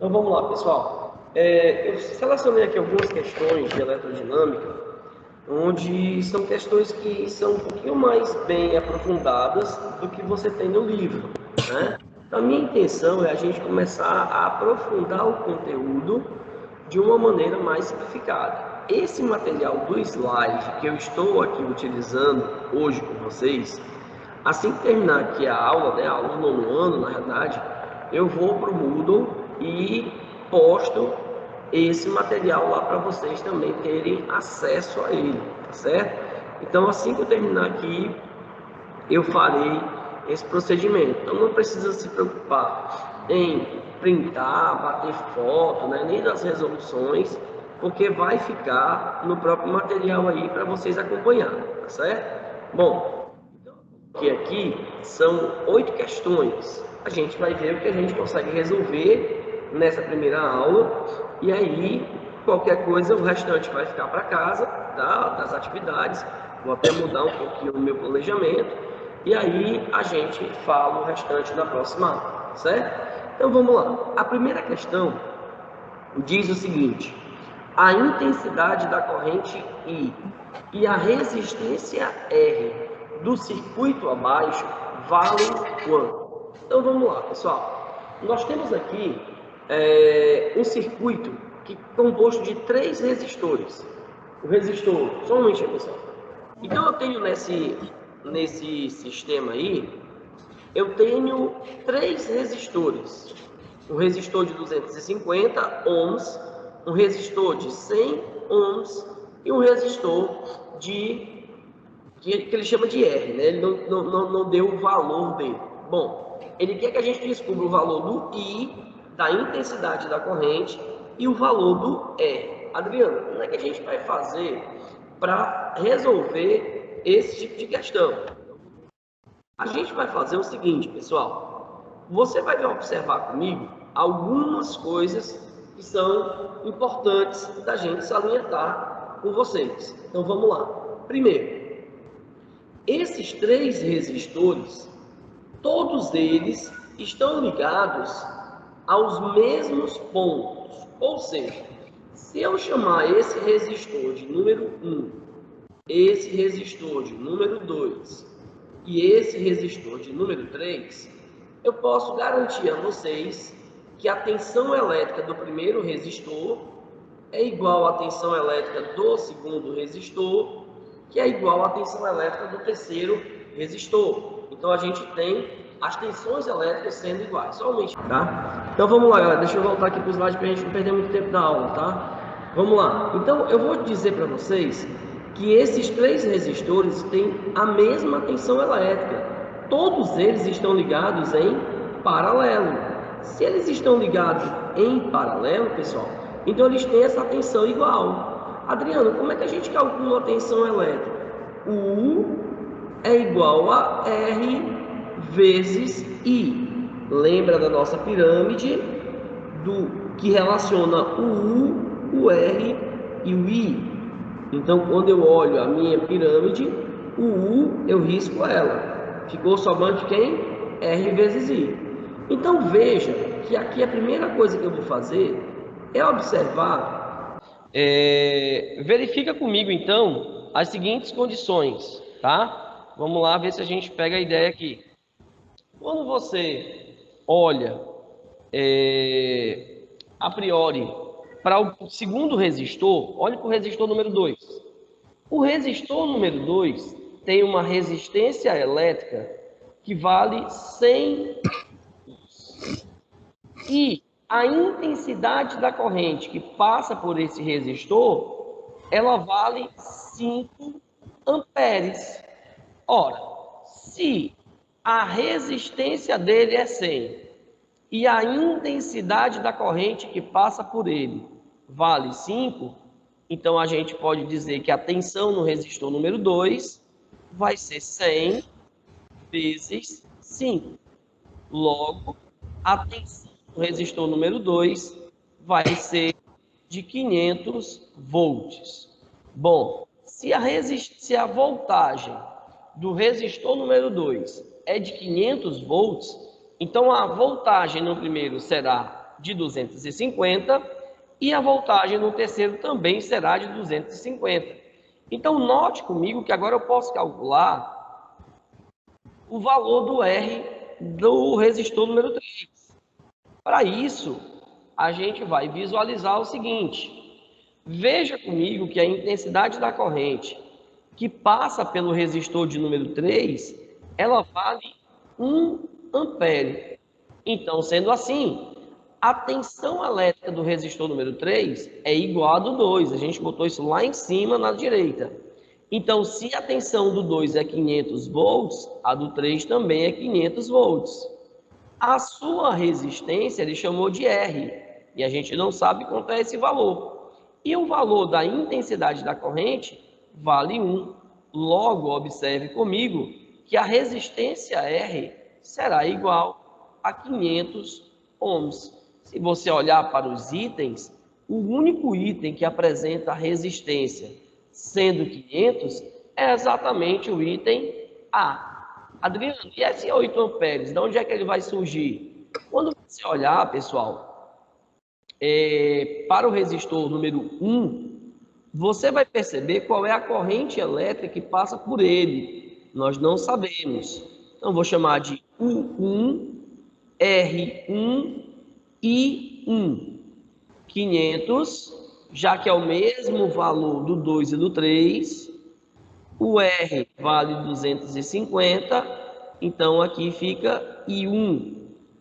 Então vamos lá, pessoal. Eu selecionei aqui algumas questões de eletrodinâmica, onde são questões que são um pouquinho mais bem aprofundadas do que você tem no livro, né? Então, a minha intenção é a gente começar a aprofundar o conteúdo de uma maneira mais simplificada. Esse material do slide que eu estou aqui utilizando hoje com vocês, assim que terminar aqui a aula, né, a aula do nono ano, na verdade, eu vou para o Moodle e posto esse material lá para vocês também terem acesso a ele, tá certo? Então, assim que eu terminar aqui, eu farei esse procedimento. Então, não precisa se preocupar em printar, bater foto, né, nem das resoluções, porque vai ficar no próprio material aí para vocês acompanharem, tá certo? Bom, que aqui são 8 questões. A gente vai ver o que a gente consegue resolver nessa primeira aula e aí qualquer coisa o restante vai ficar para casa, tá? Das atividades. Vou até mudar um pouquinho o meu planejamento e aí a gente fala o restante na próxima aula, certo? Então vamos lá. A primeira questão diz o seguinte: a intensidade da corrente I e a resistência R do circuito abaixo valem quanto? Então vamos lá, pessoal. Nós temos aqui um circuito que é composto de 3 resistores. O resistor, só um momentinho, pessoal. Então eu tenho nesse sistema aí, eu tenho 3 resistores. Um resistor de 250 ohms, um resistor de 100 ohms e um resistor que ele chama de R, né? Ele não deu o valor dele. Bom, ele quer que a gente descubra o valor do I, da intensidade da corrente, e o valor do R. Adriano, como é que a gente vai fazer para resolver esse tipo de questão? A gente vai fazer o seguinte, pessoal. Você vai observar comigo algumas coisas que são importantes da gente salientar com vocês. Então vamos lá. Primeiro, esses 3 resistores, todos eles estão ligados aos mesmos pontos. Ou seja, se eu chamar esse resistor de número 1, esse resistor de número 2 e esse resistor de número 3, eu posso garantir a vocês que a tensão elétrica do primeiro resistor é igual à tensão elétrica do segundo resistor, que é igual à tensão elétrica do terceiro resistor. Então a gente tem as tensões elétricas sendo iguais, somente, tá? Então vamos lá, galera, deixa eu voltar aqui para o slide para a gente não perder muito tempo da aula, tá? Vamos lá. Então eu vou dizer para vocês que esses 3 resistores têm a mesma tensão elétrica. Todos eles estão ligados em paralelo. Se eles estão ligados em paralelo, pessoal, então eles têm essa tensão igual. Adriano, como é que a gente calcula a tensão elétrica? U é igual a R vezes I. Lembra da nossa pirâmide que relaciona o U, o R e o I. Então, quando eu olho a minha pirâmide, o U eu risco ela. Ficou somente quem? R vezes I. Então, veja que aqui a primeira coisa que eu vou fazer é observar. Verifica comigo, então, as seguintes condições, tá? Vamos lá ver se a gente pega a ideia aqui. Quando você olha, a priori, para o segundo resistor, olhe para o resistor número 2. O resistor número 2 tem uma resistência elétrica que vale 100 e a intensidade da corrente que passa por esse resistor, ela vale 5 amperes. Ora, se a resistência dele é 100 e a intensidade da corrente que passa por ele vale 5, então a gente pode dizer que a tensão no resistor número 2 vai ser 100 vezes 5. Logo, a tensão no resistor número 2 vai ser de 500 volts. Bom, se a voltagem do resistor número 2 é de 500 volts, então a voltagem no primeiro será de 250 e a voltagem no terceiro também será de 250. Então, note comigo que agora eu posso calcular o valor do R do resistor número 3. Para isso, a gente vai visualizar o seguinte. Veja comigo que a intensidade da corrente que passa pelo resistor de número 3, ela vale 1 ampere. Então, sendo assim, a tensão elétrica do resistor número 3 é igual a do 2. A gente botou isso lá em cima na direita. Então, se a tensão do 2 é 500 volts, a do 3 também é 500 volts. A sua resistência ele chamou de R, e a gente não sabe quanto é esse valor. E o valor da intensidade da corrente vale 1. Logo, observe comigo que a resistência R será igual a 500 ohms. Se você olhar para os itens, o único item que apresenta a resistência sendo 500 é exatamente o item A. Adriano, e esse 8 amperes, de onde é que ele vai surgir? Quando você olhar, pessoal, para o resistor número 1, você vai perceber qual é a corrente elétrica que passa por ele. Nós não sabemos. Então, vou chamar de U1, R1, I1. 500, já que é o mesmo valor do 2 e do 3. O R vale 250, então aqui fica I1.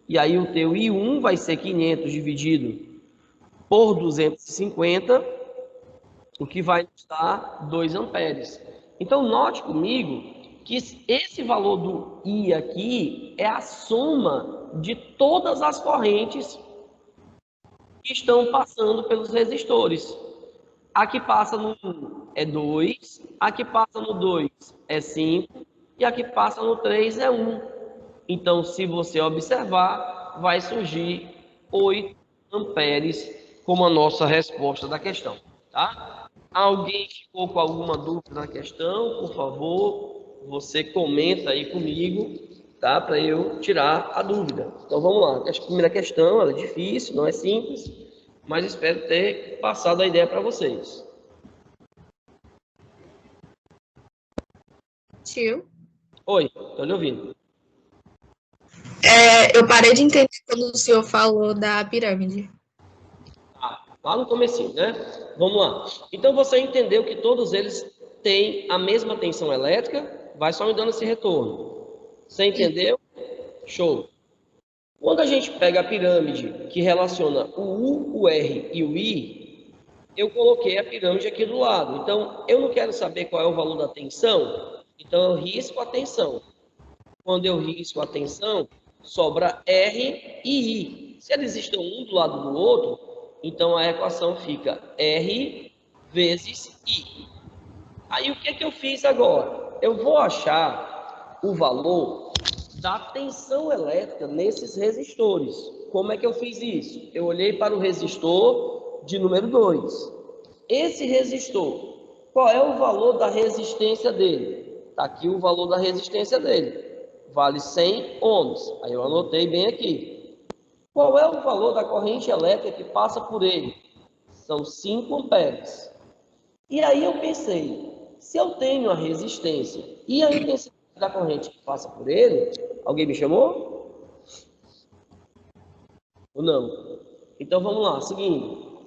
E aí o teu I1 vai ser 500 dividido por 250, o que vai nos dar 2 amperes. Então, note comigo que esse valor do I aqui é a soma de todas as correntes que estão passando pelos resistores. A que passa no 1 é 2, a que passa no 2 é 5 e a que passa no 3 é 1. Então, se você observar, vai surgir 8 amperes como a nossa resposta da questão, tá? Alguém ficou com alguma dúvida na questão? Por favor, você comenta aí comigo, tá? Para eu tirar a dúvida. Então, vamos lá. A primeira questão, ela é difícil, não é simples, mas espero ter passado a ideia para vocês. Tio? Oi, estou lhe ouvindo. Eu parei de entender quando o senhor falou da pirâmide. Lá no comecinho, né? Vamos lá. Então, você entendeu que todos eles têm a mesma tensão elétrica, vai só me dando esse retorno. Você entendeu? Show. Quando a gente pega a pirâmide que relaciona o U, o R e o I, eu coloquei a pirâmide aqui do lado. Então, eu não quero saber qual é o valor da tensão, então eu risco a tensão. Quando eu risco a tensão, sobra R e I. Se eles estão um do lado do outro, então a equação fica R vezes I. Aí o que é que eu fiz agora? Eu vou achar o valor da tensão elétrica nesses resistores. Como é que eu fiz isso? Eu olhei para o resistor de número 2. Esse resistor, qual é o valor da resistência dele? Está aqui o valor da resistência dele. Vale 100 ohms. Aí eu anotei bem aqui. Qual é o valor da corrente elétrica que passa por ele? São 5 amperes. E aí eu pensei, se eu tenho a resistência e a intensidade da corrente que passa por ele, alguém me chamou? Ou não? Então vamos lá, seguindo.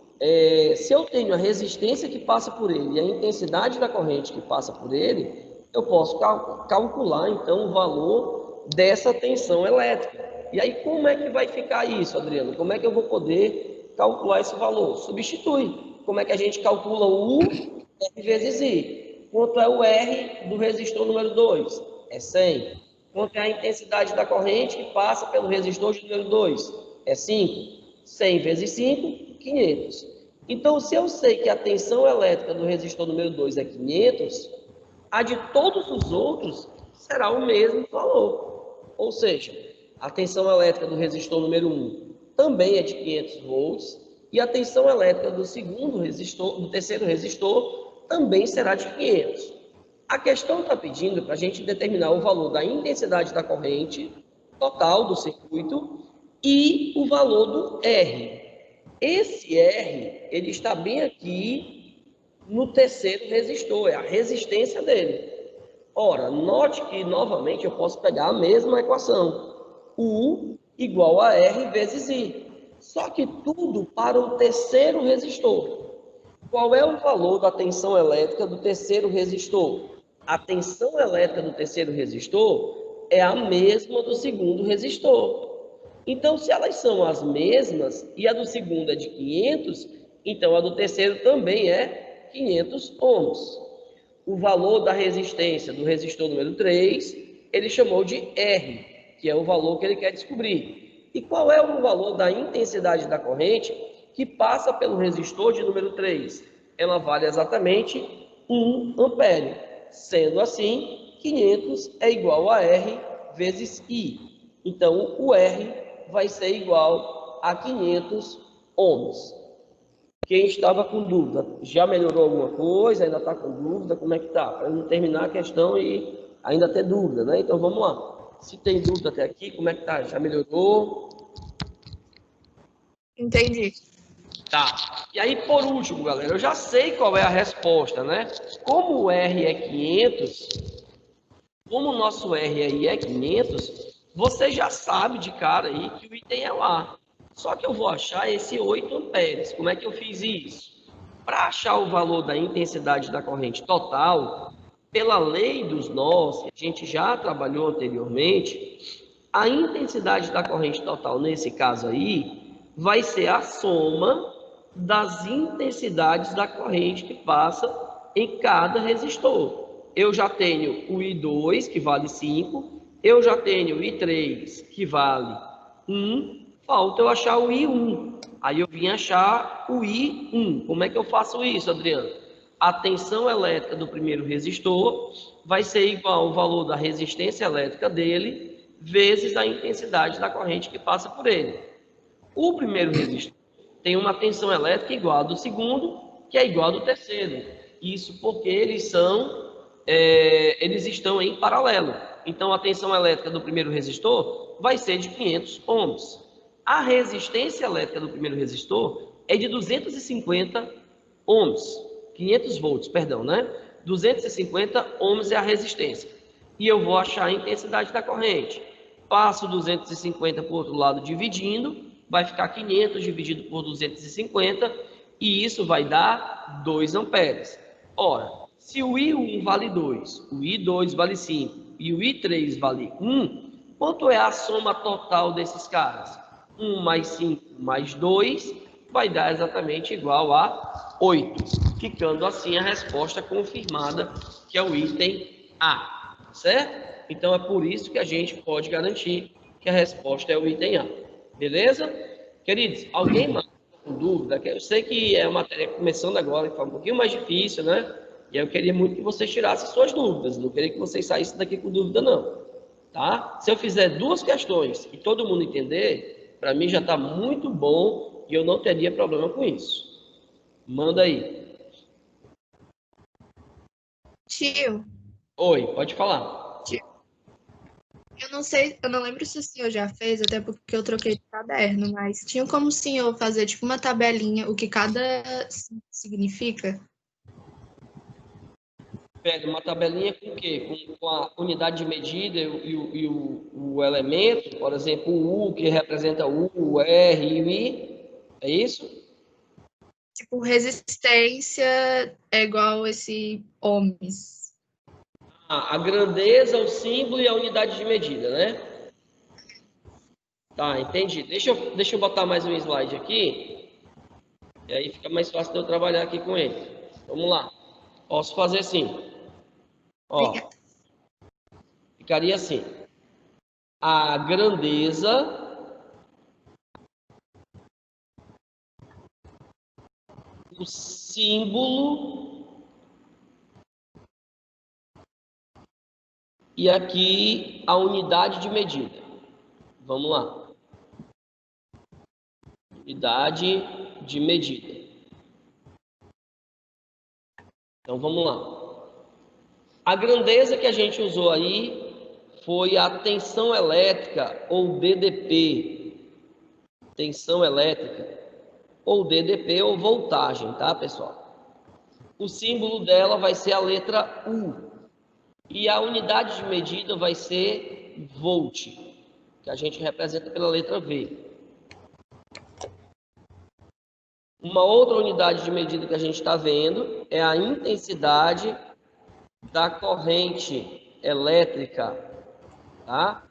Se eu tenho a resistência que passa por ele e a intensidade da corrente que passa por ele, eu posso calcular então o valor dessa tensão elétrica. E aí como é que vai ficar isso, Adriano? Como é que eu vou poder calcular esse valor? Substitui. Como é que a gente calcula o U? R vezes I. Quanto é o R do resistor número 2? É 100. Quanto é a intensidade da corrente que passa pelo resistor de número 2? É 5. 100 vezes 5, 500. Então, se eu sei que a tensão elétrica do resistor número 2 é 500, a de todos os outros será o mesmo valor. Ou seja, a tensão elétrica do resistor número 1 também é de 500 volts e a tensão elétrica do segundo resistor, do terceiro resistor, também será de 500. A questão está pedindo para a gente determinar o valor da intensidade da corrente total do circuito e o valor do R. Esse R, ele está bem aqui no terceiro resistor, é a resistência dele. Ora, note que, novamente, eu posso pegar a mesma equação. U igual a R vezes I. Só que tudo para o terceiro resistor. Qual é o valor da tensão elétrica do terceiro resistor? A tensão elétrica do terceiro resistor é a mesma do segundo resistor. Então, se elas são as mesmas e a do segundo é de 500, então a do terceiro também é 500 ohms. O valor da resistência do resistor número 3, ele chamou de R, que é o valor que ele quer descobrir. E qual é o valor da intensidade da corrente que passa pelo resistor de número 3? Ela vale exatamente 1 ampere. Sendo assim, 500 é igual a R vezes I. Então, o R vai ser igual a 500 ohms. Quem estava com dúvida, já melhorou alguma coisa? Ainda está com dúvida? Como é que está? Para não terminar a questão e ainda ter dúvida, né? Então, vamos lá. Se tem dúvida até aqui, como é que está? Já melhorou? Entendi. Tá. E aí, por último, galera, eu já sei qual é a resposta, né? Como o R é 500, como o nosso R aí é 500, você já sabe de cara aí que o item é lá. Só que eu vou achar esse 8 amperes. Como é que eu fiz isso? Para achar o valor da intensidade da corrente total, pela lei dos nós, que a gente já trabalhou anteriormente, a intensidade da corrente total, nesse caso aí, vai ser a soma das intensidades da corrente que passa em cada resistor. Eu já tenho o I2, que vale 5, eu já tenho o I3, que vale 1, falta eu achar o I1. Aí eu vim achar o I1. Como é que eu faço isso, Adriano? A tensão elétrica do primeiro resistor vai ser igual ao valor da resistência elétrica dele vezes a intensidade da corrente que passa por ele. O primeiro resistor tem uma tensão elétrica igual à do segundo, que é igual à do terceiro. Isso porque eles estão em paralelo. Então, a tensão elétrica do primeiro resistor vai ser de 500 ohms. A resistência elétrica do primeiro resistor é de 250 ohms. 500 volts, perdão, né? 250 ohms é a resistência. E eu vou achar a intensidade da corrente. Passo 250 para o outro lado dividindo, vai ficar 500 dividido por 250, e isso vai dar 2 amperes. Ora, se o I1 vale 2, o I2 vale 5 e o I3 vale 1, quanto é a soma total desses caras? 1 mais 5 mais 2 vai dar exatamente igual a 8, ficando assim a resposta confirmada, que é o item A, certo? Então é por isso que a gente pode garantir que a resposta é o item A, beleza? Queridos, alguém mais com dúvida? Eu sei que é uma matéria começando agora, que foi um pouquinho mais difícil, né? E eu queria muito que vocês tirassem suas dúvidas, não queria que vocês saíssem daqui com dúvida, não. Tá? Se eu fizer 2 questões e todo mundo entender, para mim já está muito bom e eu não teria problema com isso. Manda aí. Tio, Oi, pode falar. tio, eu não sei, eu não lembro se o senhor já fez, até porque eu troquei de caderno, mas tinha como o senhor fazer tipo uma tabelinha, o que cada significa? Pega uma tabelinha com o quê? Com a unidade de medida o elemento, por exemplo, o U, que representa o R e o I. É isso? Tipo, resistência é igual esse ohms. A grandeza, o símbolo e a unidade de medida, né? Tá, entendi. Deixa eu botar mais um slide aqui, e aí fica mais fácil de eu trabalhar aqui com ele. Vamos lá. Posso fazer assim. Ó, ficaria assim. A grandeza o símbolo e aqui a unidade de medida. Vamos lá. Unidade de medida. Então vamos lá. A grandeza que a gente usou aí foi a tensão elétrica ou BDP. tensão elétrica, ou DDP, ou voltagem, tá, pessoal? O símbolo dela vai ser a letra U. E a unidade de medida vai ser volt, que a gente representa pela letra V. Uma outra unidade de medida que a gente está vendo é a intensidade da corrente elétrica, tá?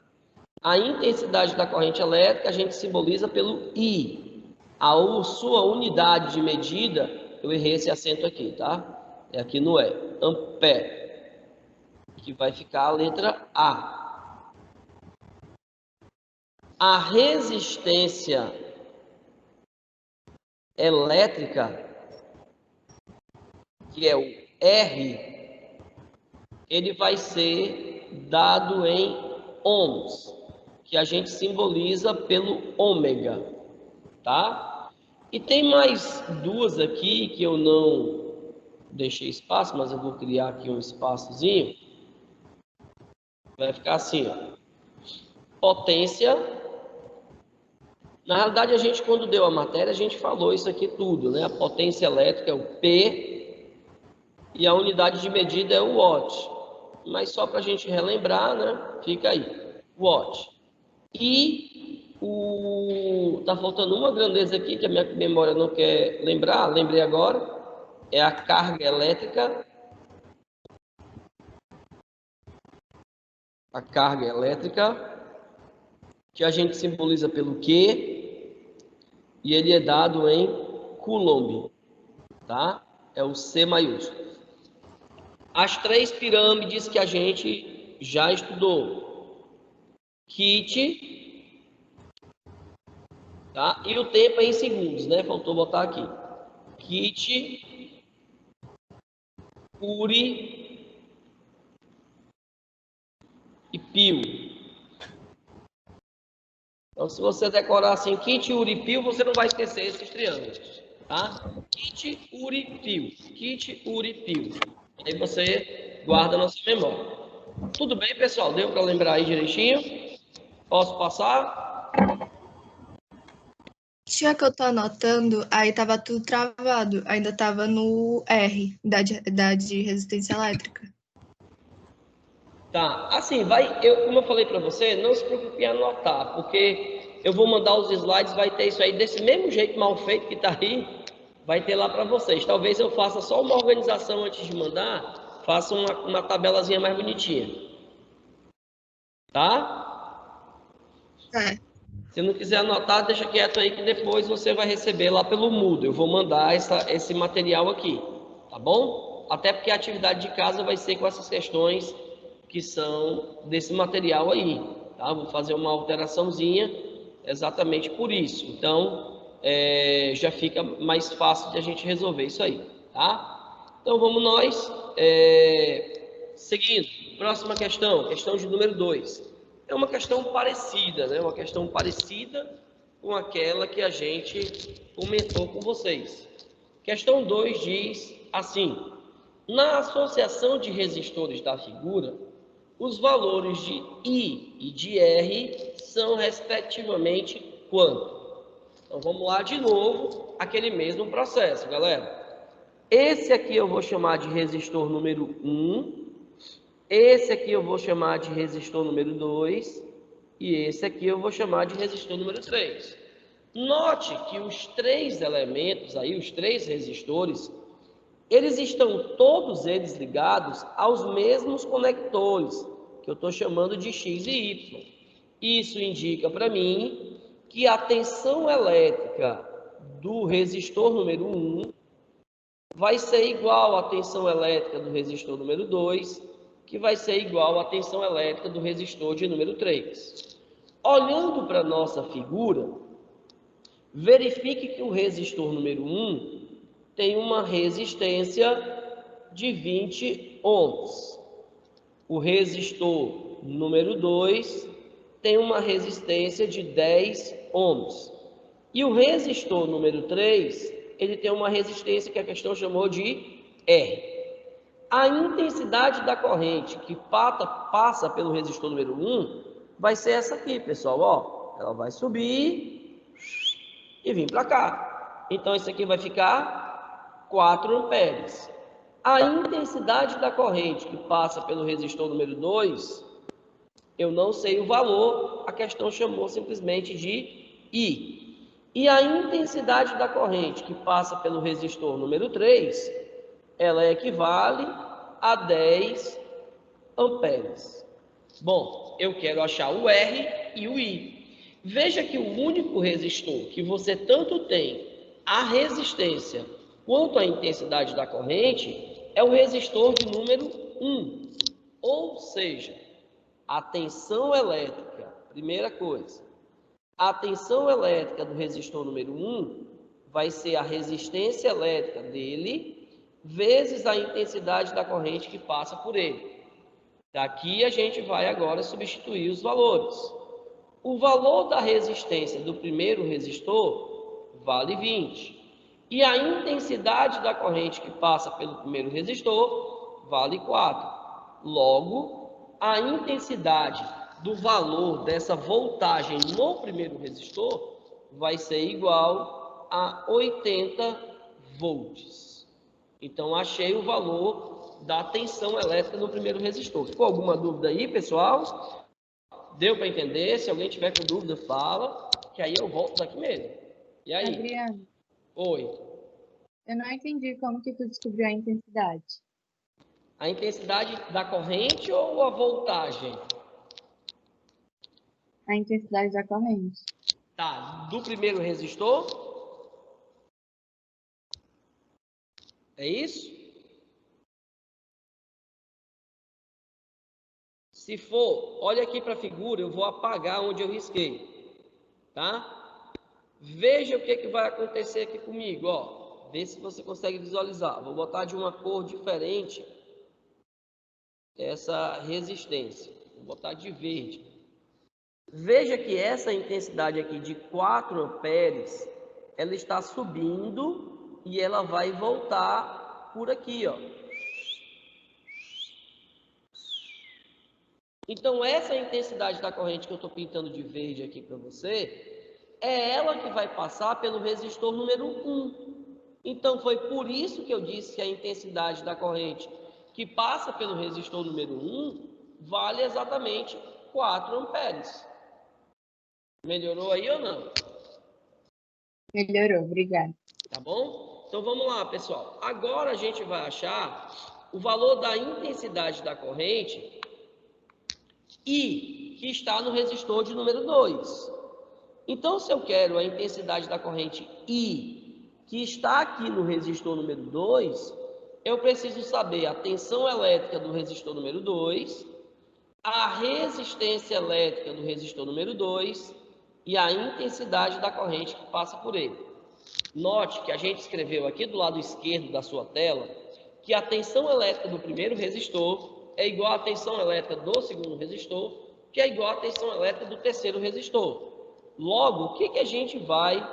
A intensidade da corrente elétrica a gente simboliza pelo I. A sua unidade de medida, eu errei esse acento aqui, tá? É aqui no E, ampere, que vai ficar a letra A. A resistência elétrica, que é o R, ele vai ser dado em ohms, que a gente simboliza pelo ômega, tá? E tem mais duas aqui que eu não deixei espaço, mas eu vou criar aqui um espaçozinho. Vai ficar assim, ó. Potência. Na realidade, a gente, quando deu a matéria, a gente falou isso aqui tudo, né? A potência elétrica é o P e a unidade de medida é o watt. Mas só para a gente relembrar, né? Fica aí, watt. E tá faltando uma grandeza aqui que a minha memória não quer lembrar, lembrei agora, é a carga elétrica. A carga elétrica, que a gente simboliza pelo Q, e ele é dado em Coulomb, tá? É o C maiúsculo. As três pirâmides que a gente já estudou. Kit, tá? E o tempo é em segundos, né? Faltou botar aqui. Kit, Uri e Pio. Então, se você decorar assim, Kit, Uri, Pio, você não vai esquecer esses triângulos, tá? Kit, Uri, Pio. Kit, Uri, Pio. Aí você guarda na sua memória. Tudo bem, pessoal? Deu para lembrar aí direitinho? Posso passar? Já que eu tô anotando, aí tava tudo travado. Ainda tava no R, de resistência elétrica. Tá, assim, como eu falei para você, não se preocupe em anotar, porque eu vou mandar os slides, vai ter isso aí desse mesmo jeito mal feito que tá aí, vai ter lá para vocês. Talvez eu faça só uma organização antes de mandar, faça uma tabelazinha mais bonitinha. Tá? É. Se não quiser anotar, deixa quieto aí que depois você vai receber lá pelo Moodle. Eu vou mandar esse material aqui, tá bom? Até porque a atividade de casa vai ser com essas questões que são desse material aí, tá? Vou fazer uma alteraçãozinha exatamente por isso. Então, já fica mais fácil de a gente resolver isso aí, tá? Então, vamos nós. Seguindo, próxima questão de número 2. É uma questão parecida, né? Uma questão parecida com aquela que a gente comentou com vocês. Questão 2 diz assim: na associação de resistores da figura, os valores de I e de R são respectivamente quanto? Então vamos lá de novo, aquele mesmo processo, galera. Esse aqui eu vou chamar de resistor número 1, esse aqui eu vou chamar de resistor número 2 e esse aqui eu vou chamar de resistor número 3. Note que os três elementos aí, os três resistores, eles estão todos eles ligados aos mesmos conectores, que eu estou chamando de X e Y. Isso indica para mim que a tensão elétrica do resistor número 1 vai ser igual à tensão elétrica do resistor número 2, que vai ser igual à tensão elétrica do resistor de número 3. Olhando para a nossa figura, verifique que o resistor número 1 tem uma resistência de 20 ohms. O resistor número 2 tem uma resistência de 10 ohms. E o resistor número 3, ele tem uma resistência que a questão chamou de R. A intensidade da corrente que passa pelo resistor número 1 vai ser essa aqui, pessoal. Ó, ela vai subir e vim para cá. Então, isso aqui vai ficar 4 amperes. A intensidade da corrente que passa pelo resistor número 2, eu não sei o valor, a questão chamou simplesmente de I. E a intensidade da corrente que passa pelo resistor número 3, ela equivale a 10 amperes. Bom, eu quero achar o R e o I. Veja que o único resistor que você tanto tem a resistência quanto a intensidade da corrente é o resistor de número 1. Ou seja, a tensão elétrica, primeira coisa, a tensão elétrica do resistor número 1 vai ser a resistência elétrica dele vezes a intensidade da corrente que passa por ele. Daqui a gente vai agora substituir os valores. O valor da resistência do primeiro resistor vale 20. E a intensidade da corrente que passa pelo primeiro resistor vale 4. Logo, a intensidade do valor dessa voltagem no primeiro resistor vai ser igual a 80 volts. Então, achei o valor da tensão elétrica no primeiro resistor. Ficou alguma dúvida aí, pessoal? Deu para entender? Se alguém tiver com dúvida, fala, que aí eu volto daqui mesmo. E aí? Adriano. Oi. Eu não entendi como que tu descobriu a intensidade. A intensidade da corrente ou a voltagem? A intensidade da corrente. Tá, do primeiro resistor? É isso? Se for, olha aqui para a figura, eu vou apagar onde eu risquei, tá? Veja o que vai acontecer aqui comigo, ó. Vê se você consegue visualizar. Vou botar de uma cor diferente essa resistência. Vou botar de verde. Veja que essa intensidade aqui de 4 amperes, ela está subindo e ela vai voltar por aqui, ó. Então, essa intensidade da corrente que eu estou pintando de verde aqui para você, é ela que vai passar pelo resistor número 1. Então, foi por isso que eu disse que a intensidade da corrente que passa pelo resistor número 1 vale exatamente 4 amperes. Melhorou aí ou não? Melhorou, obrigada. Tá bom? Então, vamos lá, pessoal. Agora a gente vai achar o valor da intensidade da corrente I, que está no resistor de número 2. Então, se eu quero a intensidade da corrente I, que está aqui no resistor número 2, eu preciso saber a tensão elétrica do resistor número 2, a resistência elétrica do resistor número 2 e a intensidade da corrente que passa por ele. Note que a gente escreveu aqui do lado esquerdo da sua tela que a tensão elétrica do primeiro resistor é igual à tensão elétrica do segundo resistor, que é igual à tensão elétrica do terceiro resistor. Logo, o que a gente vai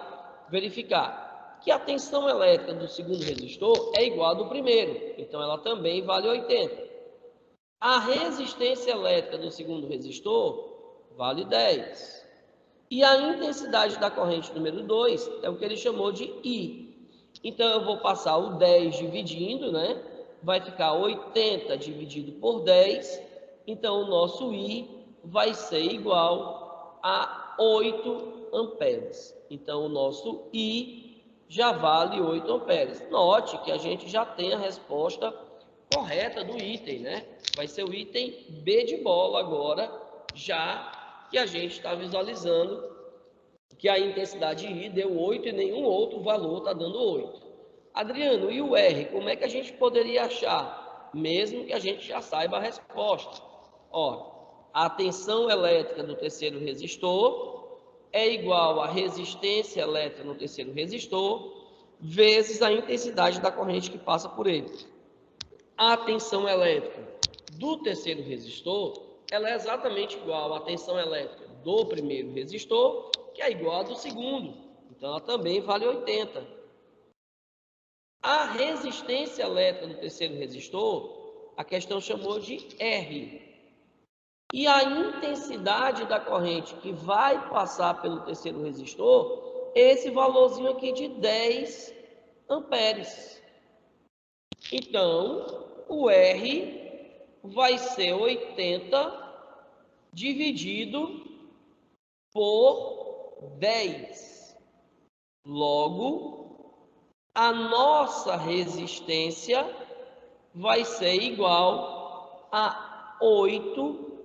verificar? Que a tensão elétrica do segundo resistor é igual à do primeiro, então ela também vale 80. A resistência elétrica do segundo resistor vale 10. E a intensidade da corrente número 2 é o que ele chamou de I. Então, eu vou passar o 10 dividindo, né? Vai ficar 80 dividido por 10. Então, o nosso I vai ser igual a 8 amperes. Então, o nosso I já vale 8 amperes. Note que a gente já tem a resposta correta do item, né? Vai ser o item B de bola agora, já que a gente está visualizando que a intensidade I deu 8 e nenhum outro valor está dando 8. Adriano, e o R, como é que a gente poderia achar? Mesmo que a gente já saiba a resposta. Ó, a tensão elétrica do terceiro resistor é igual à resistência elétrica no terceiro resistor vezes a intensidade da corrente que passa por ele. A tensão elétrica do terceiro resistor, ela é exatamente igual à tensão elétrica do primeiro resistor, que é igual à do segundo. Então, ela também vale 80. A resistência elétrica do terceiro resistor, a questão chamou de R. E a intensidade da corrente que vai passar pelo terceiro resistor esse valorzinho aqui de 10 amperes. Então, o R vai ser 80 dividido por 10. Logo, a nossa resistência vai ser igual a 8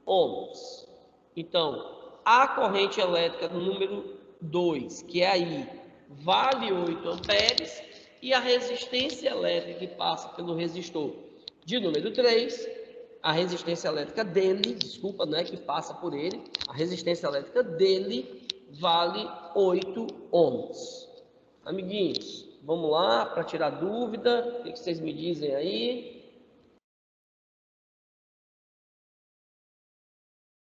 ohms. Então, a corrente elétrica do número 2, que é aí, vale 8 amperes, e a resistência elétrica que passa pelo resistor de número 3, a resistência elétrica dele, desculpa, não é que passa por ele, a resistência elétrica dele vale 8 ohms. Amiguinhos, vamos lá para tirar dúvida, o que vocês me dizem aí?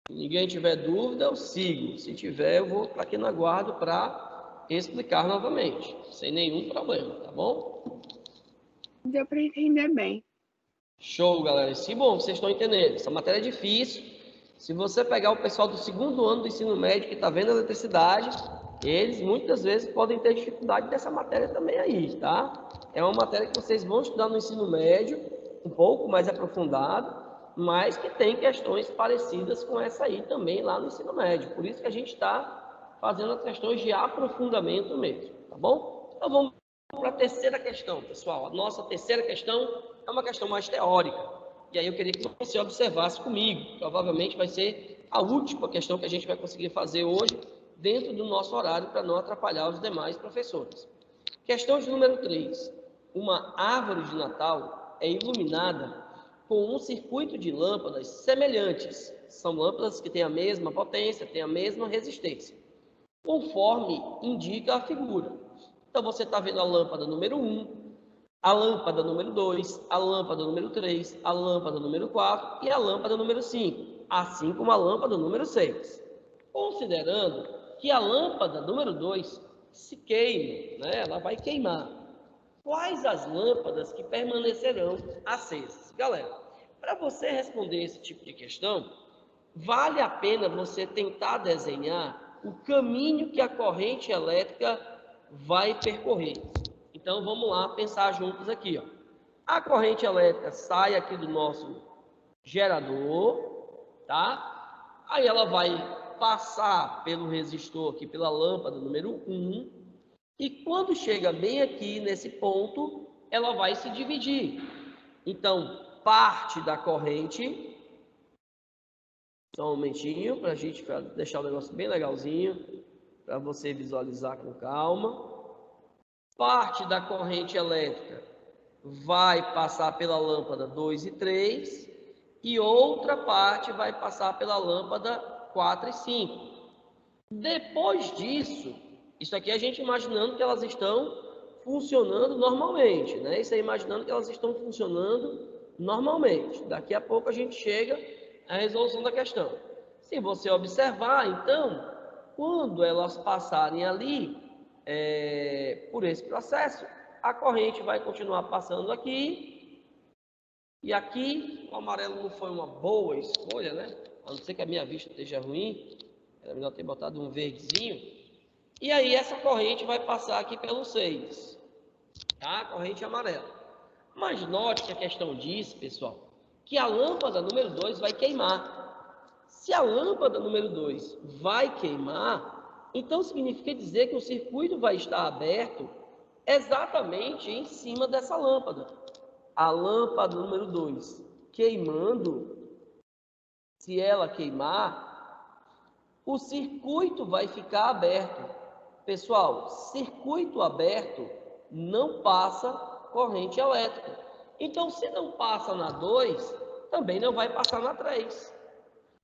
Se ninguém tiver dúvida, eu sigo. Se tiver, eu vou aqui no aguardo para explicar novamente, sem nenhum problema, tá bom? Deu para entender bem. Show, galera. Sim, bom, vocês estão entendendo. Essa matéria é difícil. Se você pegar o pessoal do segundo ano do ensino médio que está vendo a eletricidade, eles muitas vezes podem ter dificuldade dessa matéria também aí, tá? É uma matéria que vocês vão estudar no ensino médio, um pouco mais aprofundado, mas que tem questões parecidas com essa aí também lá no ensino médio. Por isso que a gente está fazendo as questões de aprofundamento mesmo, tá bom? Então vamos para a terceira questão, pessoal. A nossa terceira questão é uma questão mais teórica. E aí eu queria que você observasse comigo. Provavelmente vai ser a última questão que a gente vai conseguir fazer hoje dentro do nosso horário para não atrapalhar os demais professores. Questão de número 3. Uma árvore de Natal é iluminada com um circuito de lâmpadas semelhantes. São lâmpadas que têm a mesma potência, têm a mesma resistência, conforme indica a figura. Então, você está vendo a lâmpada número 1, a lâmpada número 2, a lâmpada número 3, a lâmpada número 4 e a lâmpada número 5, assim como a lâmpada número 6. Considerando que a lâmpada número 2 se queima, né? Ela vai queimar. Quais as lâmpadas que permanecerão acesas? Galera, para você responder esse tipo de questão, vale a pena você tentar desenhar o caminho que a corrente elétrica vai percorrer. Então, vamos lá pensar juntos aqui, ó. A corrente elétrica sai aqui do nosso gerador, tá? Aí ela vai passar pelo resistor aqui, pela lâmpada número 1, e quando chega bem aqui nesse ponto, ela vai se dividir. Então, parte da corrente, só um momentinho para a gente deixar o negócio bem legalzinho, para você visualizar com calma. Parte da corrente elétrica vai passar pela lâmpada 2 e 3 e outra parte vai passar pela lâmpada 4 e 5. Depois disso, isso aqui a gente imaginando que elas estão funcionando normalmente, né? Isso aí imaginando que elas estão funcionando normalmente. Daqui a pouco a gente chega à resolução da questão. Se você observar, então, quando elas passarem ali por esse processo, a corrente vai continuar passando aqui e aqui. O amarelo não foi uma boa escolha, né? A não ser que a minha vista esteja ruim, era melhor ter botado um verdezinho. E aí essa corrente vai passar aqui pelo 6, tá? Corrente amarela. Mas note que a questão diz, pessoal, que a lâmpada número 2 vai queimar. Se a lâmpada número 2 vai queimar, então significa dizer que o circuito vai estar aberto exatamente em cima dessa lâmpada. A lâmpada número 2 queimando, se ela queimar, o circuito vai ficar aberto. Pessoal, circuito aberto não passa corrente elétrica. Então, se não passa na 2, também não vai passar na 3.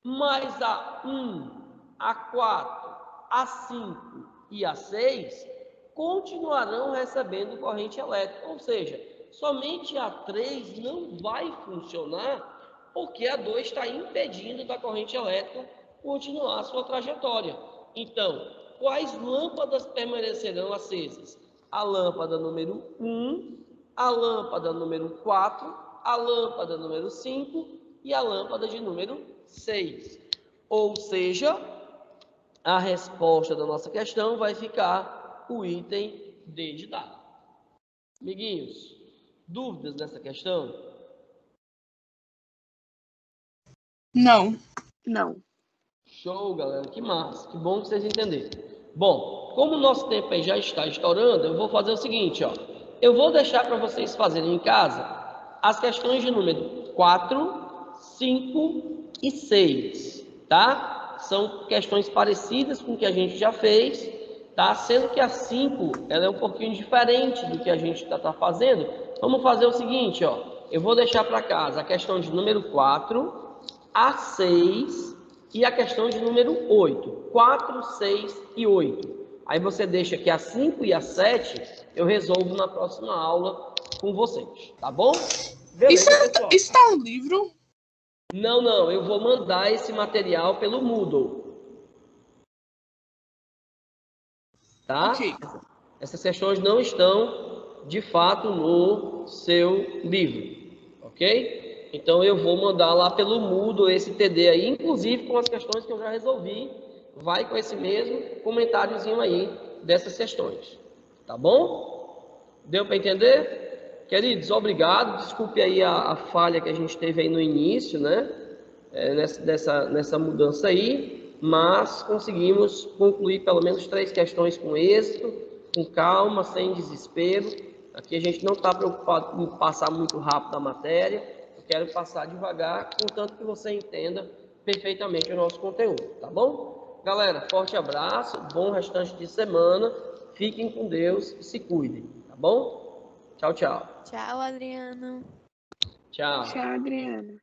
Mas a 1, a 4, a 5 e a 6 continuarão recebendo corrente elétrica. Ou seja, somente a 3 não vai funcionar porque a 2 está impedindo da corrente elétrica continuar a sua trajetória. Então, quais lâmpadas permanecerão acesas? A lâmpada número 1, a lâmpada número 4, a lâmpada número 5 e a lâmpada de número 6. Ou seja, a resposta da nossa questão vai ficar o item D de dado. Amiguinhos, dúvidas nessa questão? Não. Não. Show, galera, que massa, que bom que vocês entenderam. Bom, como o nosso tempo aí já está estourando, eu vou fazer o seguinte, ó. Eu vou deixar para vocês fazerem em casa as questões de número 4, 5 e 6, tá? São questões parecidas com o que a gente já fez, tá? Sendo que a 5, ela é um pouquinho diferente do que a gente está fazendo. Vamos fazer o seguinte, ó. Eu vou deixar para casa a questão de número 4, a 6 e a questão de número 8. 4, 6 e 8. Aí você deixa que a 5 e a 7 eu resolvo na próxima aula com vocês, tá bom? Beleza, pessoal? Isso tá no livro? Não, eu vou mandar esse material pelo Moodle. Tá? Ok. Essas questões não estão, de fato, no seu livro, ok? Então eu vou mandar lá pelo Moodle esse TD aí, inclusive com as questões que eu já resolvi, vai com esse mesmo comentáriozinho aí dessas questões, tá bom? Deu para entender? Queridos, obrigado, desculpe aí a falha que a gente teve aí no início, né? Nessa mudança aí, mas conseguimos concluir pelo menos 3 questões com êxito, com calma, sem desespero. Aqui a gente não está preocupado em passar muito rápido a matéria, eu quero passar devagar, contanto que você entenda perfeitamente o nosso conteúdo, tá bom? Galera, forte abraço, bom restante de semana, fiquem com Deus e se cuidem, tá bom? Tchau, tchau. Tchau, Adriano. Tchau. Tchau, Adriano.